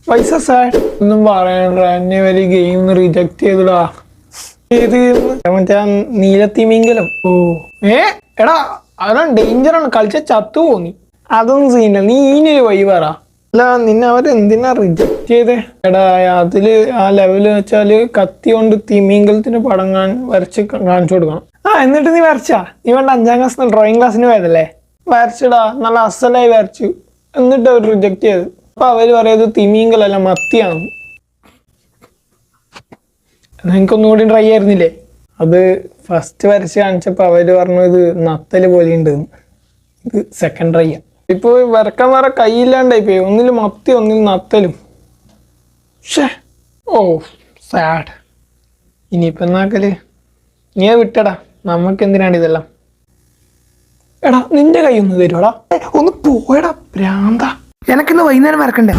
പൈസ സാഡ് ഒന്നും പറയണ്ട. എന്നെ ഒരു ഗെയിം റിജക്ട് ചെയ്തിടാ. ഏത് മറ്റേ നീലത്തിമിങ്കലം. ഓ എടാ അതാണ് ഡേഞ്ചറാണ്. കളിച്ച ചത്തു പോന്നി. അതൊന്നും സീനില്ല. നീ ഇനിയൊരു വഴി പറ. അല്ല നിന്നെ അവരെന്തിനാ റിജക്ട് ചെയ്തേ? എടാ അതില് ആ ലെവല് വെച്ചാല് കത്തി കൊണ്ട് തിമിങ്കലത്തിന് പടം വരച്ച് കാണിച്ചു കൊടുക്കണം. എന്നിട്ട് നീ വരച്ചാ? നീ വേണ്ട 5ാം ക്ലാസ് ഡ്രോയിങ് ക്ലാസ്സിന് പോയതല്ലേ? വരച്ചിടാ, നല്ല അസലായി വരച്ചു. എന്നിട്ട് അവർ റിജക്ട് ചെയ്ത്. അപ്പൊ അവര് പറയുന്നത് തിമിങ്കലല്ല മത്തിയാണ്. നിനക്കൊന്നുകൂടി ട്രൈ ആയിരുന്നില്ലേ? അത് ഫസ്റ്റ് വരച്ച് കാണിച്ചപ്പോ അവര് പറഞ്ഞു ഇത് നത്തല് പോലെ ഉണ്ട്. ഇത് സെക്കൻഡ് ട്രൈ. ഇപ്പൊ വരക്കാൻ വേറെ കൈയില്ലാണ്ടായി പോയി. ഒന്നിൽ മത്തി ഒന്നിൽ നത്തലും. ഓ സാഡ്. ഇനിയിപ്പോ എന്നാക്കല്? നീ വിട്ടടാ, നമുക്ക് എന്തിനാണ് ഇതെല്ലാം? എടാ നിന്റെ കൈ ഒന്ന് തരുവാടാ. ഒന്ന് പോയടാ ഭ്രാന്ത. എനക്കിന്ന് വൈകുന്നേരം വരക്കണ്ടേ?